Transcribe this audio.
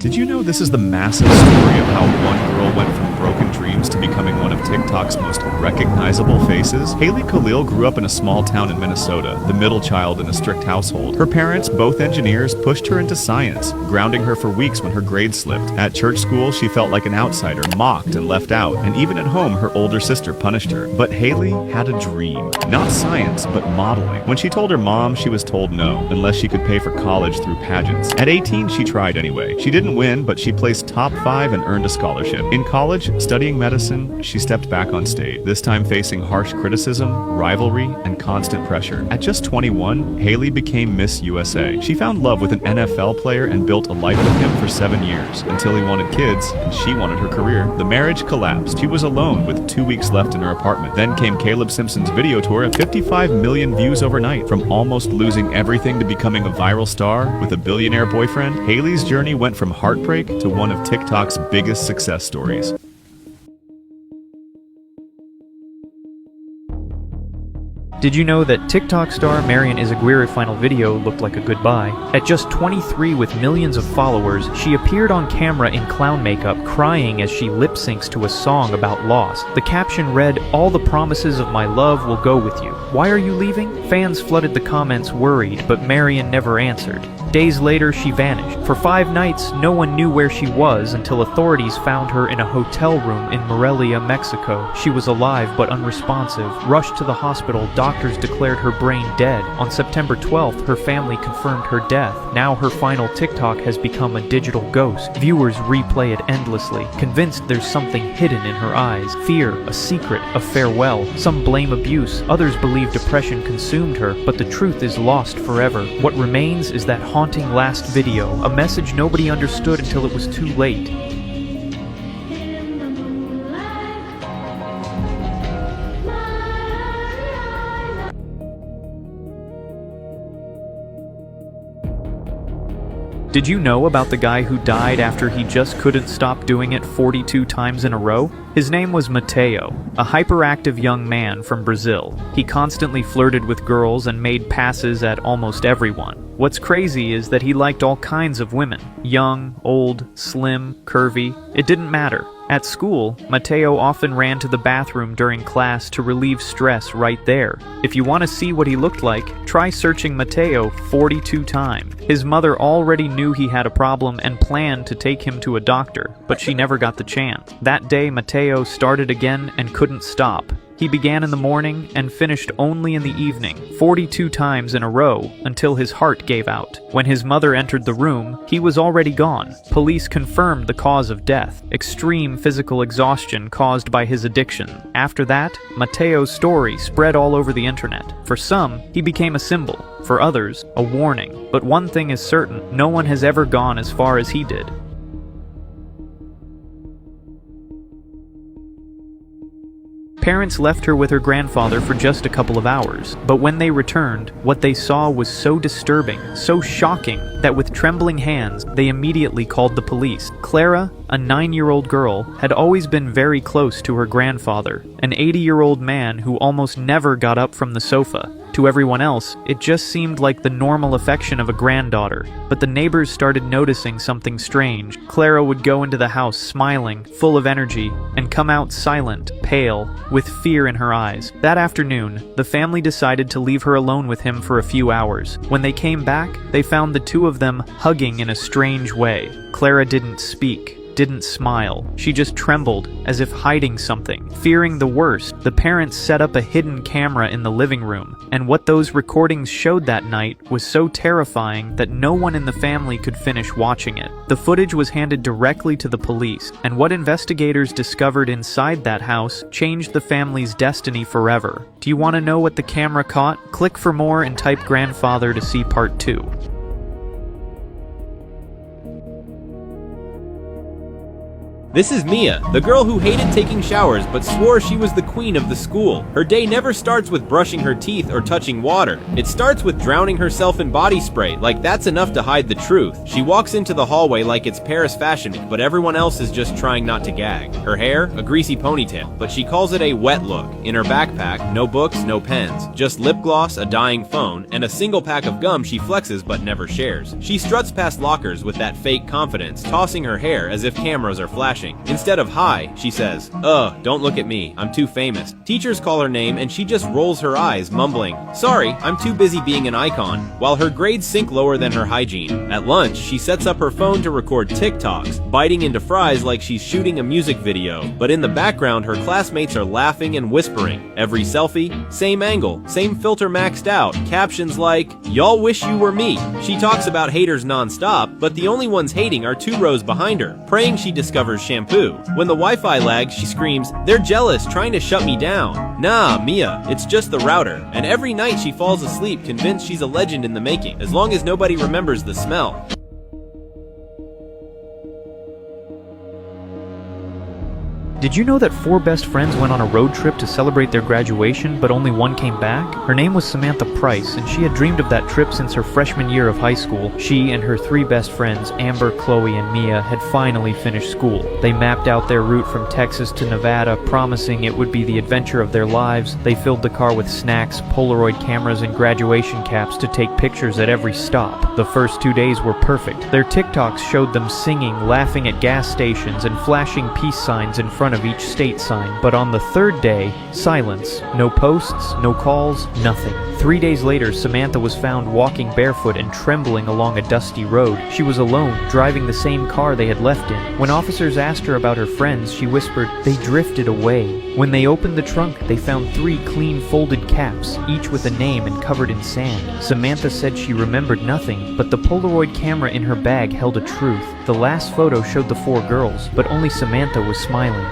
Did you know this is the massive story of how one girl went from broken dreams to becoming one of TikTok's most recognizable faces? Haley Khalil grew up in a small town in Minnesota, the middle child in a strict household. Her parents, both engineers, pushed her into science, grounding her for weeks when her grades slipped. At church school, she felt like an outsider, mocked and left out, and even at home, her older sister punished her. But Haley had a dream. Not science, but modeling. When she told her mom, she was told no, unless she could pay for college through pageants. At 18, she tried anyway. She didn't win, but she placed top 5 and earned a scholarship. In college, studying medicine, she stepped back on stage, this time facing harsh criticism, rivalry, and constant pressure. At just 21, Haley became Miss USA. She found love with an NFL player and built a life with him for 7 years, until he wanted kids and she wanted her career. The marriage collapsed. She was alone with 2 weeks left in her apartment. Then came Caleb Simpson's video tour at 55 million views overnight. From almost losing everything to becoming a viral star with a billionaire boyfriend, Haley's journey went from heartbreak to one of TikTok's biggest success stories. Did you know that TikTok star Marian Izaguirre's final video looked like a goodbye? At just 23 with millions of followers, she appeared on camera in clown makeup crying as she lip-syncs to a song about loss. The caption read, "All the promises of my love will go with you. Why are you leaving?" Fans flooded the comments worried, but Marian never answered. Days later, she vanished. For 5 nights, no one knew where she was until authorities found her in a hotel room in Morelia, Mexico. She was alive but unresponsive. Rushed to the hospital, doctors declared her brain dead. On September 12th, her family confirmed her death. Now her final TikTok has become a digital ghost. Viewers replay it endlessly, convinced there's something hidden in her eyes. Fear, a secret, a farewell. Some blame abuse, others believe depression consumed her, but the truth is lost forever. What remains is that haunting last video, a message nobody understood until it was too late. Did you know about the guy who died after he just couldn't stop doing it 42 times in a row? His name was Mateo, a hyperactive young man from Brazil. He constantly flirted with girls and made passes at almost everyone. What's crazy is that he liked all kinds of women. Young, old, slim, curvy. It didn't matter. At school, Mateo often ran to the bathroom during class to relieve stress right there. If you want to see what he looked like, try searching Mateo 42 times. His mother already knew he had a problem and planned to take him to a doctor, but she never got the chance. That day, Mateo started again and couldn't stop. He began in the morning and finished only in the evening, 42 times in a row, until his heart gave out. When his mother entered the room, he was already gone. Police confirmed the cause of death, extreme physical exhaustion caused by his addiction. After that, Mateo's story spread all over the internet. For some, he became a symbol. For others, a warning. But one thing is certain, no one has ever gone as far as he did. Parents left her with her grandfather for just a couple of hours, but when they returned, what they saw was so disturbing, so shocking, that with trembling hands, they immediately called the police. Clara, a 9-year-old girl, had always been very close to her grandfather, an 80-year-old man who almost never got up from the sofa. To everyone else, it just seemed like the normal affection of a granddaughter. But the neighbors started noticing something strange. Clara would go into the house smiling, full of energy, and come out silent, pale, with fear in her eyes. That afternoon, the family decided to leave her alone with him for a few hours. When they came back, they found the two of them hugging in a strange way. Clara didn't speak. Didn't smile. She just trembled, as if hiding something. Fearing the worst, the parents set up a hidden camera in the living room, and what those recordings showed that night was so terrifying that no one in the family could finish watching it. The footage was handed directly to the police, and what investigators discovered inside that house changed the family's destiny forever. Do you want to know what the camera caught? Click for more and type grandfather to see part 2. This is Mia, the girl who hated taking showers but swore she was the queen of the school. Her day never starts with brushing her teeth or touching water. It starts with drowning herself in body spray, like that's enough to hide the truth. She walks into the hallway like it's Paris Fashion Week, but everyone else is just trying not to gag. Her hair, a greasy ponytail, but she calls it a wet look. In her backpack, no books, no pens, just lip gloss, a dying phone, and a single pack of gum she flexes but never shares. She struts past lockers with that fake confidence, tossing her hair as if cameras are flashing. Instead of hi, she says, "Ugh, don't look at me, I'm too famous." Teachers call her name and she just rolls her eyes, mumbling, "Sorry, I'm too busy being an icon," while her grades sink lower than her hygiene. At lunch, she sets up her phone to record TikToks, biting into fries like she's shooting a music video, but in the background her classmates are laughing and whispering. Every selfie, same angle, same filter maxed out, captions like, "Y'all wish you were me." She talks about haters non-stop, but the only ones hating are 2 rows behind her, praying she discovers shampoo. When the Wi-Fi lags, she screams, "They're jealous, trying to shut me down." Nah, Mia, it's just the router. And every night she falls asleep convinced she's a legend in the making, as long as nobody remembers the smell. Did you know that 4 best friends went on a road trip to celebrate their graduation, but only one came back? Her name was Samantha Price, and she had dreamed of that trip since her freshman year of high school. She and her 3 best friends, Amber, Chloe, and Mia, had finally finished school. They mapped out their route from Texas to Nevada, promising it would be the adventure of their lives. They filled the car with snacks, Polaroid cameras, and graduation caps to take pictures at every stop. The first 2 days were perfect. Their TikToks showed them singing, laughing at gas stations, and flashing peace signs in front of each state sign. But on the 3rd day, silence. No posts, no calls, nothing. 3 days later, Samantha was found walking barefoot and trembling along a dusty road. She was alone, driving the same car they had left in. When officers asked her about her friends, she whispered, "They drifted away." When they opened the trunk, they found 3 clean folded caps, each with a name and covered in sand. Samantha said she remembered nothing, but the Polaroid camera in her bag held a truth. The last photo showed the 4 girls, but only Samantha was smiling.